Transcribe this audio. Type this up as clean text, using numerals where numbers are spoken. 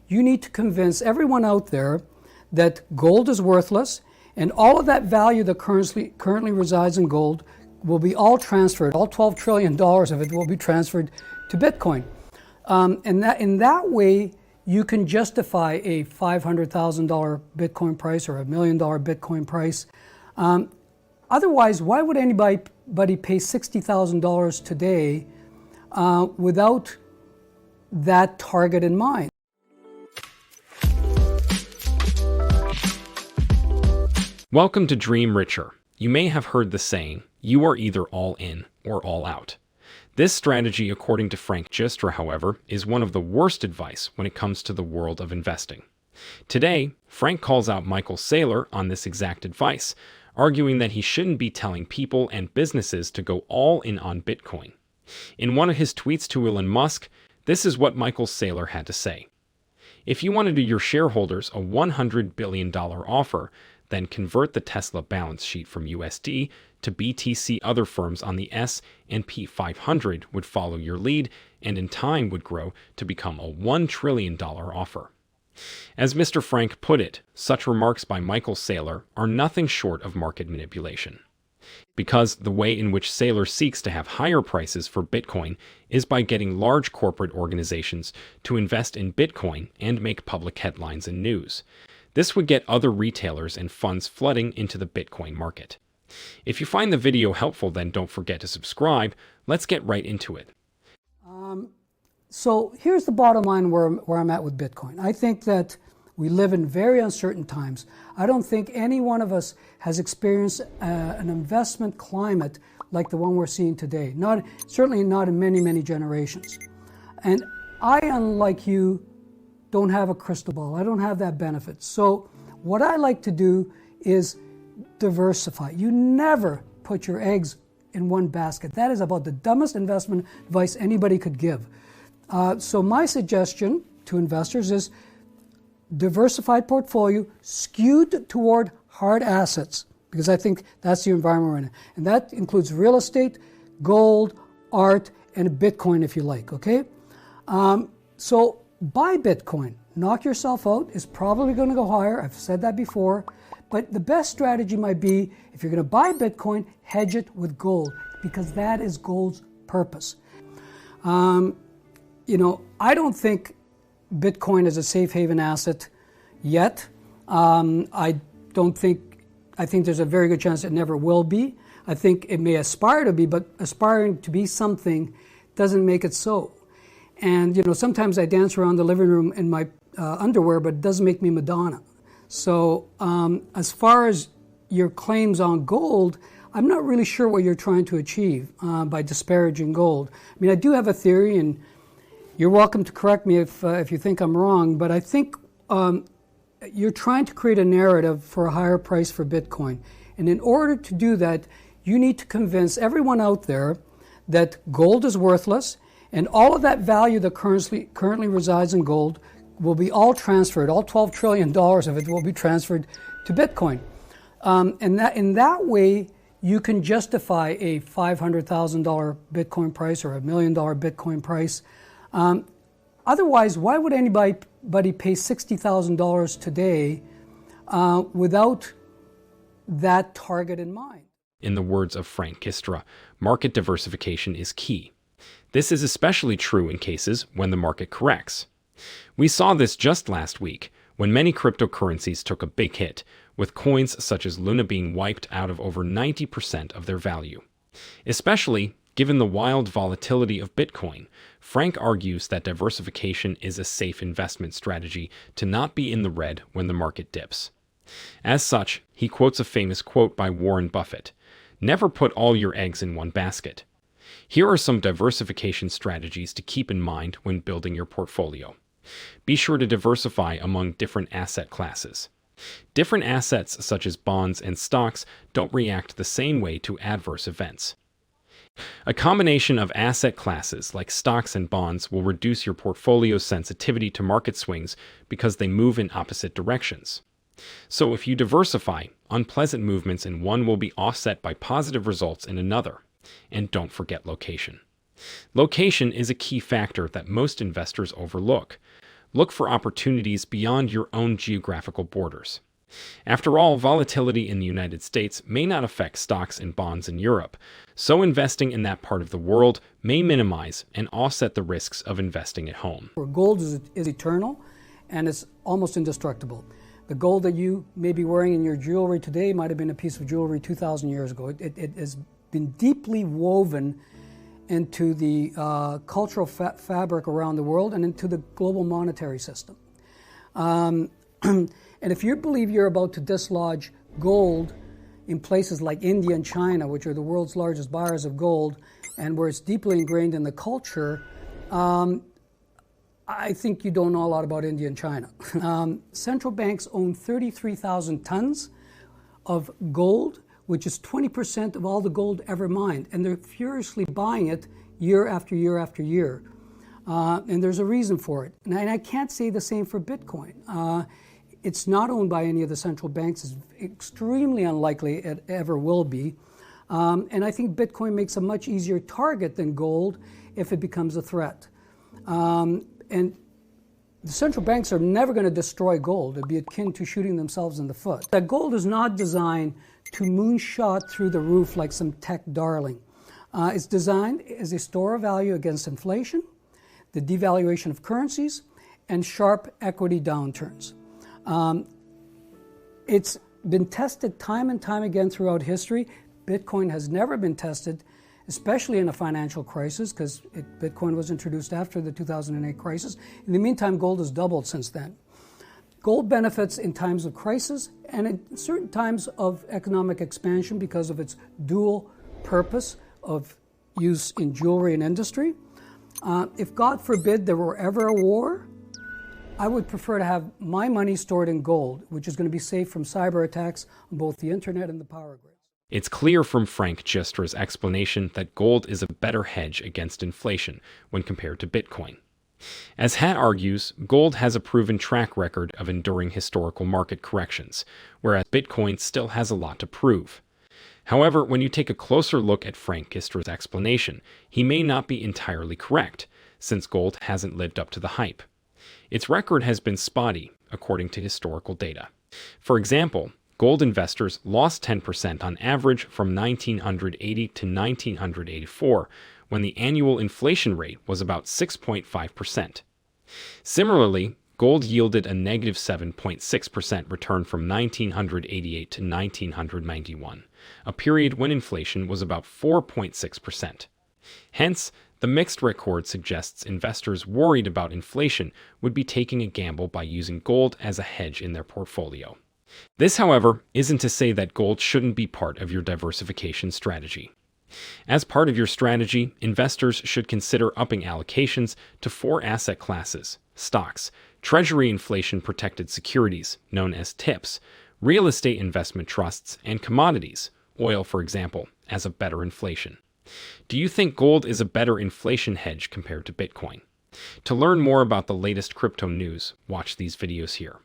you need to convince everyone out there that gold is worthless, and all of that value that currently resides in gold will be all transferred. All $12 trillion of it will be transferred to Bitcoin. And in that way, you can justify a $500,000 Bitcoin price or $1 million Bitcoin price. Otherwise, why would anybody pay $60,000 today without that target in mind? Welcome to Dream Richer. You may have heard the saying, you are either all in or all out. This strategy, according to Frank Giustra, however, is one of the worst advice when it comes to the world of investing. Today, Frank calls out Michael Saylor on this exact advice, arguing that he shouldn't be telling people and businesses to go all in on Bitcoin. In one of his tweets to Elon Musk, this is what Michael Saylor had to say. If you want to do your shareholders a $100 billion offer, then convert the Tesla balance sheet from USD to BTC. Other firms on the S&P 500 would follow your lead and in time would grow to become a $1 trillion offer. As Mr. Frank put it, such remarks by Michael Saylor are nothing short of market manipulation. Because the way in which Saylor seeks to have higher prices for Bitcoin is by getting large corporate organizations to invest in Bitcoin and make public headlines and news. This would get other retailers and funds flooding into the Bitcoin market. If you find the video helpful, then don't forget to subscribe. Let's get right into it. So here's the bottom line where I'm at with Bitcoin. I think that we live in very uncertain times. I don't think any one of us has experienced an investment climate like the one we're seeing today. Certainly not in many, many generations. And I, unlike you, don't have a crystal ball. I don't have that benefit. So what I like to do is diversify. You never put your eggs in one basket. That is about the dumbest investment advice anybody could give. So my suggestion to investors is diversified portfolio skewed toward hard assets, because I think that's the environment we're in. And that includes real estate, gold, art, and Bitcoin if you like, okay? So buy Bitcoin. Knock yourself out. It's probably going to go higher. I've said that before. But the best strategy might be, if you're going to buy Bitcoin, hedge it with gold, because that is gold's purpose. I don't think Bitcoin is a safe haven asset yet. I think there's a very good chance it never will be. I think it may aspire to be, but aspiring to be something doesn't make it so. And, sometimes I dance around the living room in my underwear, but it doesn't make me Madonna. So as far as your claims on gold, I'm not really sure what you're trying to achieve by disparaging gold. I mean, I do have a theory, and you're welcome to correct me if you think I'm wrong, but I think you're trying to create a narrative for a higher price for Bitcoin. And in order to do that, you need to convince everyone out there that gold is worthless, and all of that value that currently resides in gold will be all transferred. All $12 trillion of it will be transferred to Bitcoin. And in that way, you can justify a $500,000 Bitcoin price or $1 million Bitcoin price. Otherwise, why would anybody pay $60,000 today without that target in mind? In the words of Frank Giustra, market diversification is key. This is especially true in cases when the market corrects. We saw this just last week when many cryptocurrencies took a big hit, with coins such as Luna being wiped out of over 90% of their value. Especially given the wild volatility of Bitcoin, Frank argues that diversification is a safe investment strategy to not be in the red when the market dips. As such, he quotes a famous quote by Warren Buffett, "Never put all your eggs in one basket." Here are some diversification strategies to keep in mind when building your portfolio. Be sure to diversify among different asset classes. Different assets such as bonds and stocks don't react the same way to adverse events. A combination of asset classes like stocks and bonds will reduce your portfolio's sensitivity to market swings because they move in opposite directions. So if you diversify, unpleasant movements in one will be offset by positive results in another. And don't forget location. Location is a key factor that most investors overlook. look for opportunities beyond your own geographical borders. After all, volatility in the United States may not affect stocks and bonds in Europe, so investing in that part of the world may minimize and offset the risks of investing at home. Gold is eternal and it's almost indestructible. The gold that you may be wearing in your jewelry today might have been a piece of jewelry 2,000 years ago. It has been deeply woven into the cultural fabric around the world and into the global monetary system. And if you believe you're about to dislodge gold in places like India and China, which are the world's largest buyers of gold, and where it's deeply ingrained in the culture, I think you don't know a lot about India and China. Central banks own 33,000 tons of gold, which is 20% of all the gold ever mined, and they're furiously buying it year after year after year. And there's a reason for it. And I can't say the same for Bitcoin. It's not owned by any of the central banks. It's extremely unlikely it ever will be. And I think Bitcoin makes a much easier target than gold if it becomes a threat. And the central banks are never going to destroy gold. It'd be akin to shooting themselves in the foot. That gold is not designed to moonshot through the roof like some tech darling. It's designed as a store of value against inflation, the devaluation of currencies, and sharp equity downturns. It's been tested time and time again throughout history. Bitcoin has never been tested, especially in a financial crisis, because Bitcoin was introduced after the 2008 crisis. In the meantime, gold has doubled since then. Gold benefits in times of crisis and in certain times of economic expansion because of its dual purpose of use in jewelry and industry. If, God forbid, there were ever a war, I would prefer to have my money stored in gold, which is going to be safe from cyber attacks on both the internet and the power grid. It's clear from Frank Giustra's explanation that gold is a better hedge against inflation when compared to Bitcoin. As Hat argues, gold has a proven track record of enduring historical market corrections, whereas Bitcoin still has a lot to prove. However, when you take a closer look at Frank Giustra's explanation, he may not be entirely correct, since gold hasn't lived up to the hype. Its record has been spotty, according to historical data. For example, gold investors lost 10% on average from 1980 to 1984, when the annual inflation rate was about 6.5%. Similarly, gold yielded a negative 7.6% return from 1988 to 1991, a period when inflation was about 4.6%. Hence, the mixed record suggests investors worried about inflation would be taking a gamble by using gold as a hedge in their portfolio. This, however, isn't to say that gold shouldn't be part of your diversification strategy. As part of your strategy, investors should consider upping allocations to 4 asset classes: stocks, treasury inflation-protected securities, known as TIPS, real estate investment trusts, and commodities, oil for example, as a better inflation. Do you think gold is a better inflation hedge compared to Bitcoin? To learn more about the latest crypto news, watch these videos here.